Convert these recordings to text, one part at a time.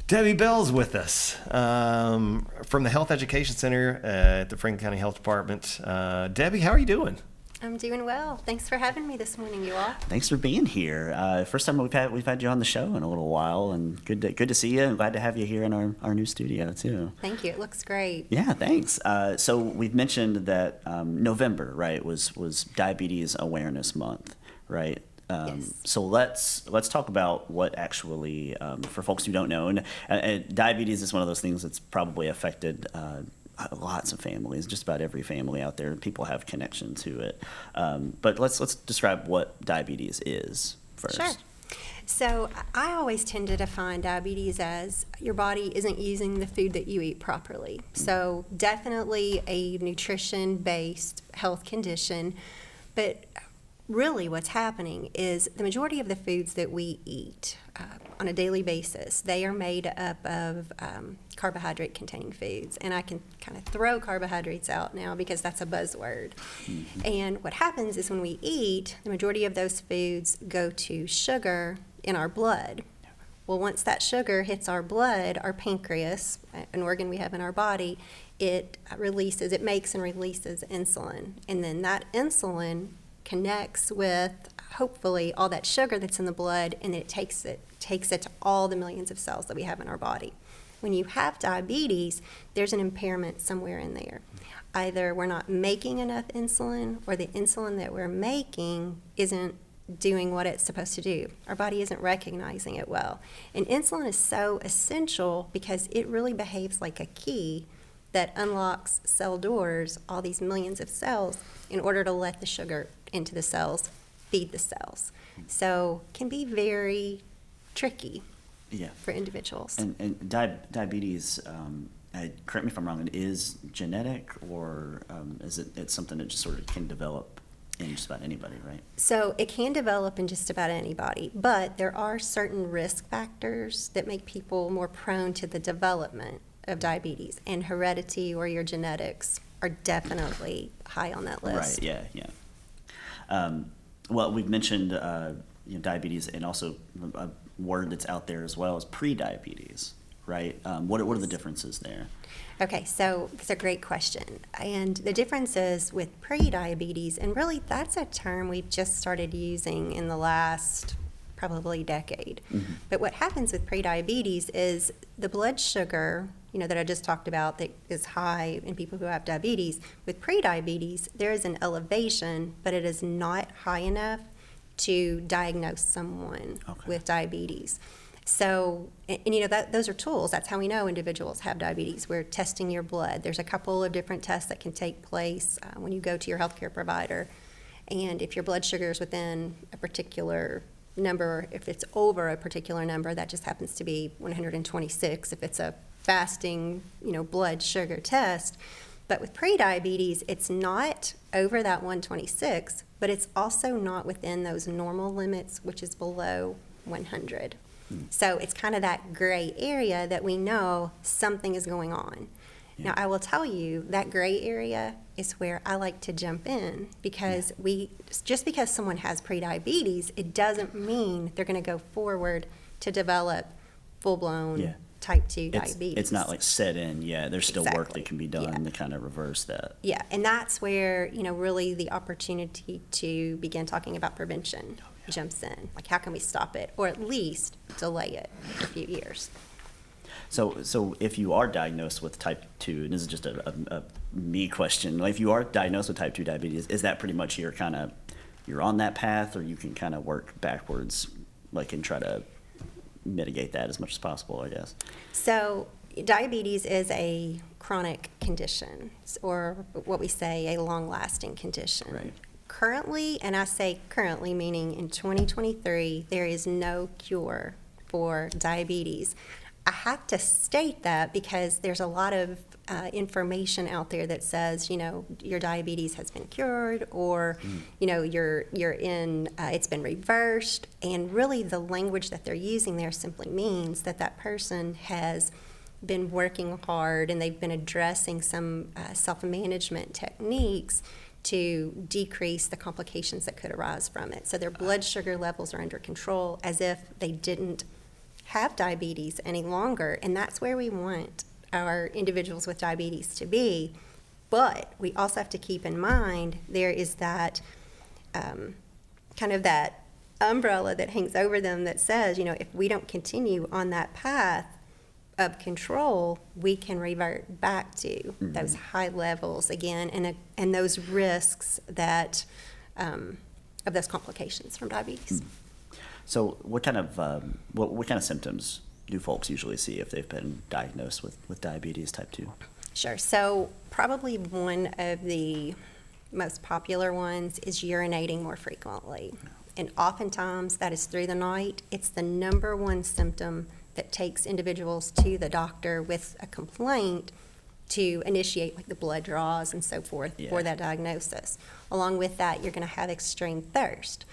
Debbie Bell's with us from the Health Education Center at the Franklin County Health Department. Debbie, how are you doing? I'm doing well. Thanks for having me this morning, you all. Thanks for being here. First time we've had you on the show in a little while, and good to see you. And glad to have you here in our new studio too. Thank you. It looks great. Yeah, thanks. So we've mentioned that November, right, was Diabetes Awareness Month, right? Yes. So let's talk about what actually, for folks who don't know, and diabetes is one of those things that's probably affected lots of families, just about every family out there. People have connection to it. But let's describe what diabetes is first. Sure. So I always tend to define diabetes as your body isn't using the food that you eat properly. So definitely a nutrition-based health condition, but really what's happening is the majority of the foods that we eat on a daily basis, they are made up of carbohydrate containing foods. And I can kind of throw carbohydrates out now because that's a buzzword. Mm-hmm. And what happens is when we eat, the majority of those foods go to sugar in our blood. Well, once that sugar hits our blood, our pancreas, an organ we have in our body, it makes and releases insulin. And then that insulin connects with, hopefully, all that sugar that's in the blood, and it takes it to all the millions of cells that we have in our body. When you have diabetes, there's an impairment somewhere in there. Either we're not making enough insulin, or the insulin that we're making isn't doing what it's supposed to do. Our body isn't recognizing it well. And insulin is so essential because it really behaves like a key that unlocks cell doors, all these millions of cells, in order to let the sugar into the cells, feed the cells. So it can be very tricky for individuals. And diabetes, correct me if I'm wrong, it is genetic, or is it's something that just sort of can develop in just about anybody, right? So it can develop in just about anybody, but there are certain risk factors that make people more prone to the development of diabetes, and heredity or your genetics are definitely high on that list. Right, yeah. Well, we've mentioned diabetes, and also a word that's out there as well is pre-diabetes, right? What are the differences there? Okay, so it's a great question. And the difference is with pre-diabetes, and really that's a term we've just started using in the last probably decade. Mm-hmm. But what happens with pre-diabetes is the blood sugar, that I just talked about that is high in people who have diabetes. With pre-diabetes, there is an elevation, but it is not high enough to diagnose someone with diabetes. So, those are tools. That's how we know individuals have diabetes. We're testing your blood. There's a couple of different tests that can take place when you go to your healthcare provider. And if your blood sugar is within a particular number, if it's over a particular number, that just happens to be 126. If it's a fasting, blood sugar test. But with prediabetes, it's not over that 126, but it's also not within those normal limits, which is below 100. So it's kind of that gray area that we know something is going on. Yeah. Now, I will tell you that gray area is where I like to jump in, because just because someone has prediabetes, it doesn't mean they're going to go forward to develop full-blown type 2 diabetes. It's not like set in yet. There's still work that can be done to kind of reverse that. Yeah, and that's where, really the opportunity to begin talking about prevention jumps in. Like, how can we stop it, or at least delay it a few years? So if you are diagnosed with type 2, and this is just a me question, like if you are diagnosed with type 2 diabetes, is that pretty much you're on that path, or you can kind of work backwards, like, and try to mitigate that as much as possible, I guess? So diabetes is a chronic condition, or what we say a long-lasting condition. Right. Currently, and I say currently meaning in 2023, there is no cure for diabetes. I have to state that because there's a lot of information out there that says, your diabetes has been cured, or, you're in, it's been reversed. And really the language that they're using there simply means that that person has been working hard and they've been addressing some self-management techniques to decrease the complications that could arise from it. So their blood sugar levels are under control, as if they didn't have diabetes any longer, and that's where we want our individuals with diabetes to be. But we also have to keep in mind there is that kind of that umbrella that hangs over them that says, if we don't continue on that path of control, we can revert back to those high levels again, and those risks that of those complications from diabetes. So what kind of symptoms do folks usually see if they've been diagnosed with diabetes type 2? Sure. So probably one of the most popular ones is urinating more frequently. And oftentimes that is through the night. It's the number one symptom that takes individuals to the doctor with a complaint to initiate like the blood draws and so forth for that diagnosis. Along with that, you're going to have extreme thirst,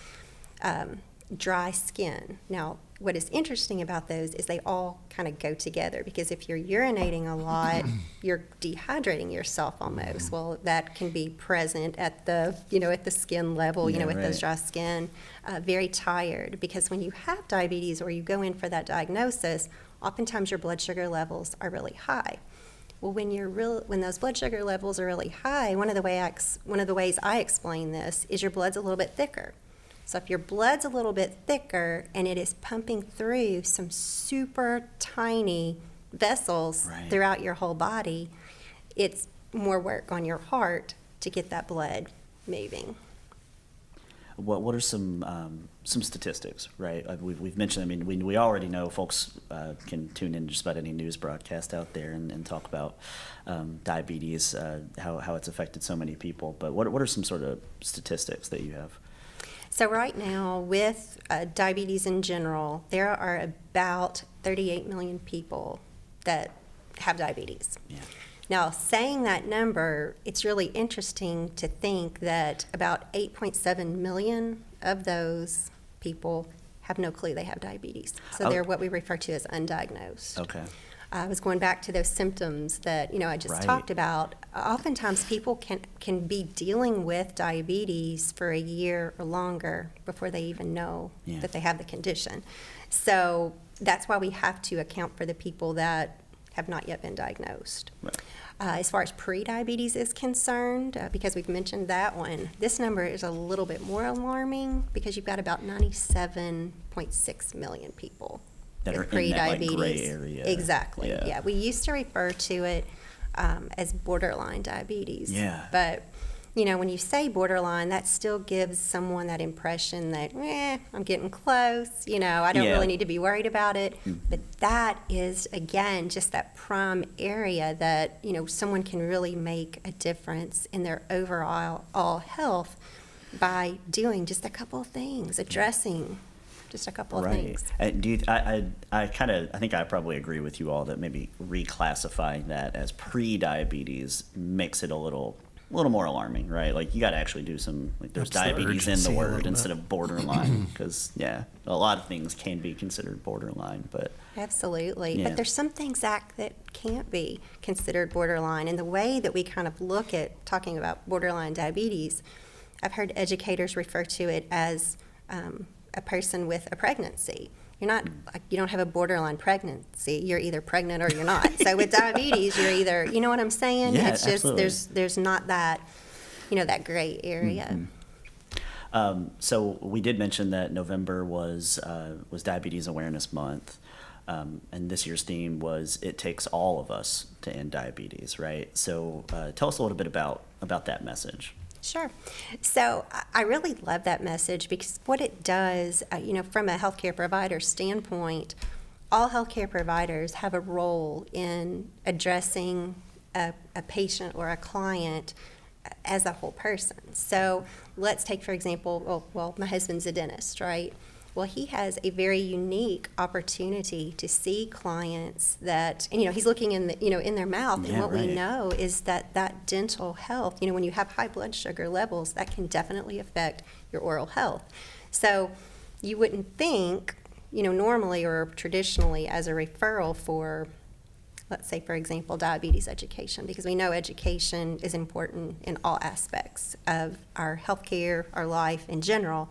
dry skin. Now, what is interesting about those is they all kind of go together, because if you're urinating a lot, you're dehydrating yourself almost. Well, that can be present at the, at the skin level, with those dry skin, very tired, because when you have diabetes or you go in for that diagnosis, oftentimes your blood sugar levels are really high. Well, when those blood sugar levels are really high, one of the ways I explain this is your blood's a little bit thicker. So if your blood's a little bit thicker and it is pumping through some super tiny vessels throughout your whole body, it's more work on your heart to get that blood moving. What are some statistics, right? We've mentioned, I mean, we already know folks can tune in just about any news broadcast out there and talk about diabetes, how it's affected so many people. But what are some sort of statistics that you have? So right now, with diabetes in general, there are about 38 million people that have diabetes. Yeah. Now, saying that number, it's really interesting to think that about 8.7 million of those people have no clue they have diabetes. So they're what we refer to as undiagnosed. Okay. I was going back to those symptoms that I just talked about. Oftentimes, people can be dealing with diabetes for a year or longer before they even know that they have the condition. So that's why we have to account for the people that have not yet been diagnosed. Right. As far as prediabetes is concerned, because we've mentioned that one, this number is a little bit more alarming, because you've got about 97.6 million people that are with in that prediabetes. gray area. Exactly. Yeah. Yeah. We used to refer to it as borderline diabetes. Yeah. But when you say borderline, that still gives someone that impression that, I'm getting close, I don't really need to be worried about it. But that is, again, just that prime area that, someone can really make a difference in their overall health by doing just a couple of things, addressing just a couple of things. And I think I probably agree with you all that maybe reclassifying that as pre-diabetes makes it a little more alarming, right? Like, you got to actually do some, like, there's diabetes in the word instead of borderline, because a lot of things can be considered borderline, but Absolutely. But there's some things, Zach, that can't be considered borderline. And the way that we kind of look at talking about borderline diabetes, I've heard educators refer to it as a person with a pregnancy. You don't have a borderline pregnancy. You're either pregnant or you're not. So with diabetes, you're either, you know what I'm saying? Yeah, it's just absolutely. there's not that, that gray area. So we did mention that November was Diabetes Awareness Month, and this year's theme was "It takes all of us to end diabetes." Right. So tell us a little bit about that message. Sure. So I really love that message, because what it does, from a healthcare provider standpoint, all healthcare providers have a role in addressing a patient or a client as a whole person. So let's take, for example, well, my husband's a dentist, right? Well, he has a very unique opportunity to see clients that, and, he's looking in in their mouth, and what we know is that dental health, when you have high blood sugar levels, that can definitely affect your oral health. So you wouldn't think, normally or traditionally as a referral for, let's say, for example, diabetes education, because we know education is important in all aspects of our healthcare, our life in general.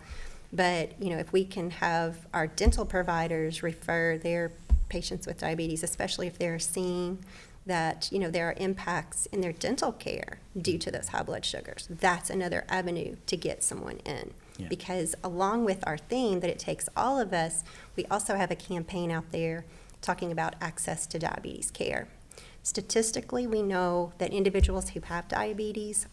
But, if we can have our dental providers refer their patients with diabetes, especially if they're seeing that, there are impacts in their dental care due to those high blood sugars, that's another avenue to get someone in. Yeah. Because along with our theme that it takes all of us, we also have a campaign out there talking about access to diabetes care. Statistically, we know that individuals who have diabetes,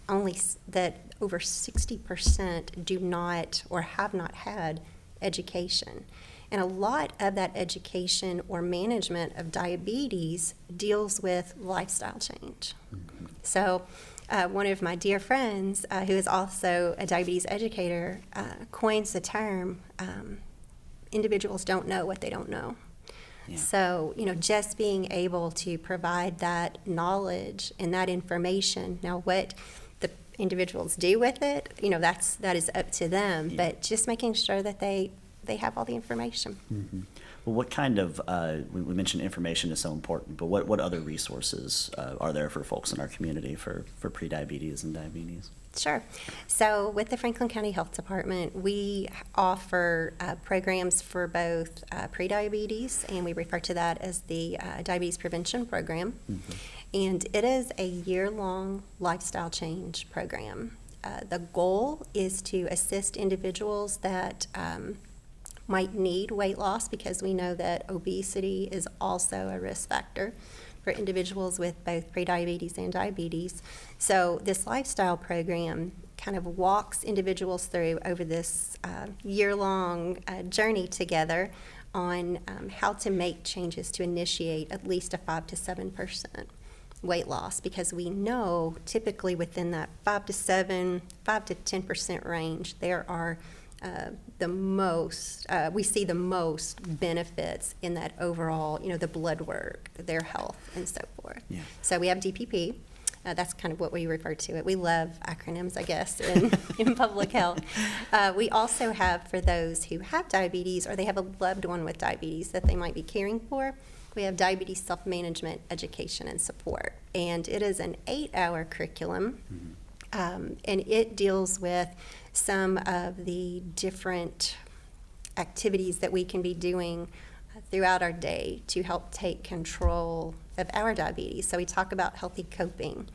that over 60% do not or have not had education. And a lot of that education or management of diabetes deals with lifestyle change. Mm-hmm. So one of my dear friends, who is also a diabetes educator, coins the term, individuals don't know what they don't know. Yeah. So, just being able to provide that knowledge and that information. Now, what the individuals do with it, that is up to them. Yeah. But just making sure that they have all the information. Mm-hmm. Well, what kind of, we mentioned information is so important, but what other resources are there for folks in our community for prediabetes and diabetes? Sure. So with the Franklin County Health Department, we offer programs for both prediabetes, and we refer to that as the Diabetes Prevention Program. Mm-hmm. And it is a year-long lifestyle change program. The goal is to assist individuals that might need weight loss, because we know that obesity is also a risk factor for individuals with both prediabetes and diabetes. So this lifestyle program kind of walks individuals through over this year-long journey together on how to make changes to initiate at least a 5 to 7% weight loss, because we know typically within that 5 to 10% range, there are we see the most benefits in that overall, the blood work, their health, and so forth. Yeah. So we have DPP. That's kind of what we refer to it. We love acronyms, I guess, in public health. We also have, for those who have diabetes or they have a loved one with diabetes that they might be caring for, we have diabetes self-management education and support. And it is an 8-hour curriculum. Mm-hmm. And it deals with some of the different activities that we can be doing throughout our day to help take control of our diabetes. So we talk about healthy coping.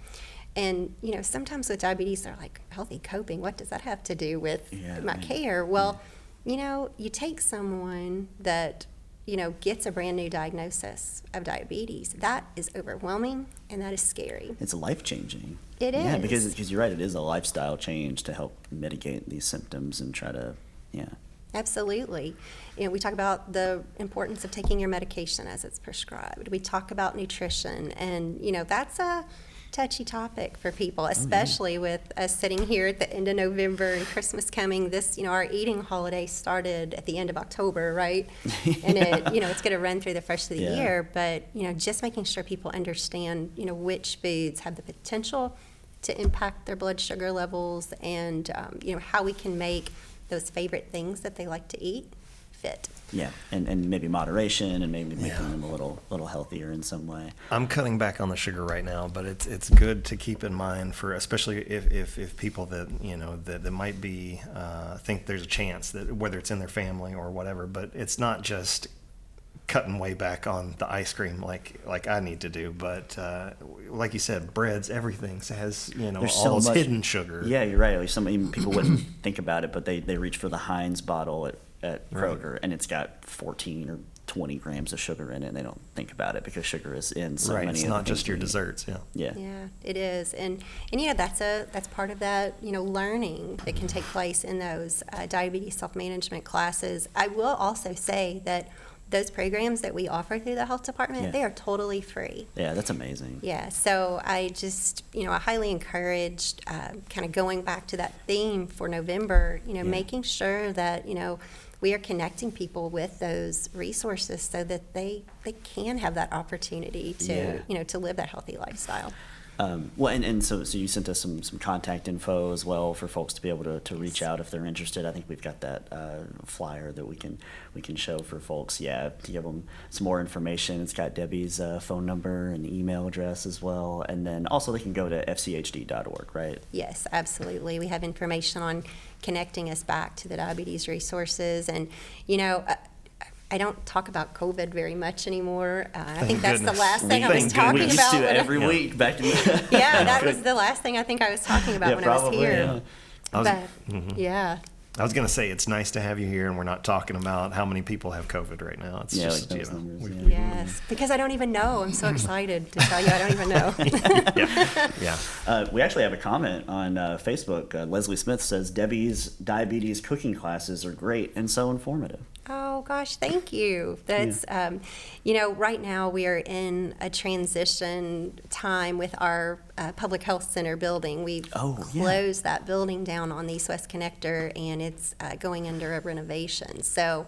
And, sometimes with diabetes, they're like, healthy coping, what does that have to do with my care? Well, you take someone that, gets a brand new diagnosis of diabetes. That is overwhelming, and that is scary. It's life-changing. It is. Yeah, because you're right, it is a lifestyle change to help mitigate these symptoms and try to, Absolutely. We talk about the importance of taking your medication as it's prescribed. We talk about nutrition, and, that's a touchy topic for people, especially with us sitting here at the end of November and Christmas coming. This, our eating holiday started at the end of October, right? And it's going to run through the first of the year. But, just making sure people understand, which foods have the potential to impact their blood sugar levels, and, how we can make those favorite things that they like to eat fit. Yeah, and maybe moderation, and maybe making them a little healthier in some way. I'm cutting back on the sugar right now, but it's good to keep in mind for, especially if people that that might be think there's a chance that whether it's in their family or whatever, but it's not just cutting way back on the ice cream like I need to do, but like you said, breads, everything has There's all so those much hidden sugar. Yeah, you're right. Like even people wouldn't think about it, but they reach for the Heinz bottle at Kroger, and it's got 14 or 20 grams of sugar in it, and they don't think about it because sugar is in so many. It's of not the just things your we eat. desserts. Yeah, it is, and that's part of that learning that can take place in those diabetes self-management classes. I will also say that those programs that we offer through the health department, they are totally free. Yeah, that's amazing. Yeah, so I just, I highly encouraged kind of going back to that theme for November, making sure that, we are connecting people with those resources so that they can have that opportunity to, to live that healthy lifestyle. Well, and so you sent us some contact info as well for folks to be able to reach out if they're interested. I think we've got that flyer that we can show for folks. Yeah, to give them some more information. It's got Debbie's phone number and email address as well, and then also they can go to fchd.org, right? Yes, absolutely. We have information on connecting us back to the diabetes resources. And, you know, I don't talk about COVID very much anymore. I think that's the goodness. last thing I was Thank talking We used about. to when I- every week back in yeah, that was the last thing I think I was talking about Yeah, when I was probably, here. yeah. I was- But, yeah. I was going to say it's nice to have you here, and we're not talking about how many people have COVID right now. It's Yeah, just like you those know, numbers, we- yeah. Yes, because I don't even know. I'm so excited to tell you I don't even know. yeah. We actually have a comment on Facebook. Leslie Smith says Debbie's diabetes cooking classes are great and so informative. Oh gosh, thank you. That's you know, right now we are in a transition time with our public health center building. We've closed that building down on the East West Connector, and it's going under a renovation. So,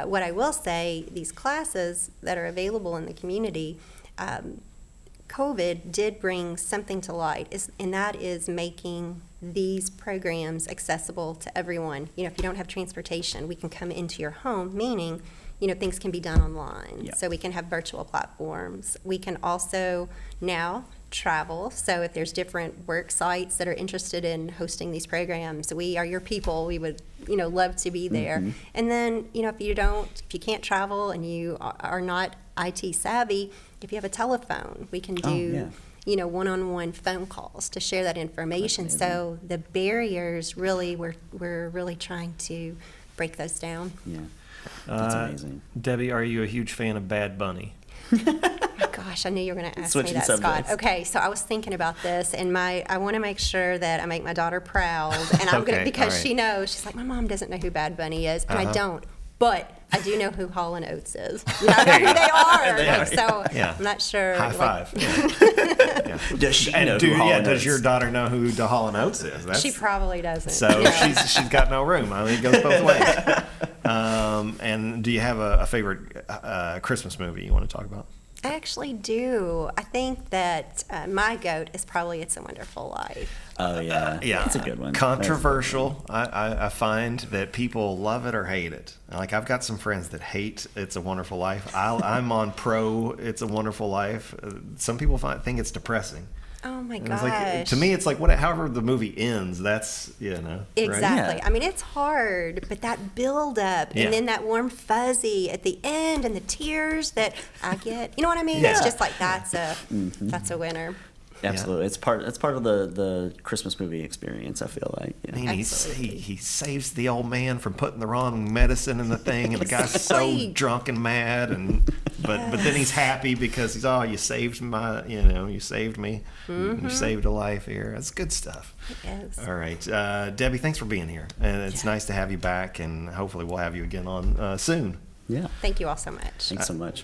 what I will say, these classes that are available in the community. COVID did bring something to light, and that is making these programs accessible to everyone. You know, if you don't have transportation, we can come into your home, meaning, you know, things can be done online. Yeah. So we can have virtual platforms. We can also now travel. So if there's different work sites that are interested in hosting these programs, we are your people. We would, you know, love to be there. And then, you know, if you can't travel and you are not IT savvy, if you have a telephone, we can do, you know, one-on-one phone calls to share that information. So the barriers really, we're really trying to break those down. Yeah, that's amazing. Debbie, are you a huge fan of Bad Bunny? Gosh, I knew you were going to ask Switching me that, Scott. subjects. Okay, so I was thinking about this, and I want to make sure that I make my daughter proud, and I'm Okay, gonna because all right. she knows. She's like, my mom doesn't know who Bad Bunny is, and I don't. But I do know who Hall and Oates is. You know, I know who they are. They Like, are. so Yeah. I'm not sure. High like- five. Yeah. Does she And know do, who Hall yeah, and does Oates? your daughter know who the Hall and Oates is? That's, She probably doesn't. so Yeah. she's got no room. I mean, it goes both ways. And do you have a favorite Christmas movie you want to talk about? I actually do. I think that my goat is probably It's a Wonderful Life. Oh yeah, Yeah, that's a good one. Controversial. I find that people love it or hate it. Like I've got some friends that hate It's a Wonderful Life. I'm on pro It's a Wonderful Life. Some people think it's depressing. Oh my And gosh. it's like, to me, it's like however the movie ends. That's you know right? Exactly. Yeah. I mean, it's hard, but that build up Yeah. and then that warm fuzzy at the end and the tears that I get. You know what I mean? It's Yeah. just like that's a winner. Absolutely, it's part of the Christmas movie experience. I feel like. I Yeah. mean, he saves the old man from putting the wrong medicine in the thing, and the guy's so Exactly. drunk and mad, and but then he's happy because he's you saved you saved me, you saved a life here. That's good stuff. Yes. All right, Debbie, thanks for being here, and it's nice to have you back, and hopefully we'll have you again on soon. Yeah. Thank you all so much. Thanks so much.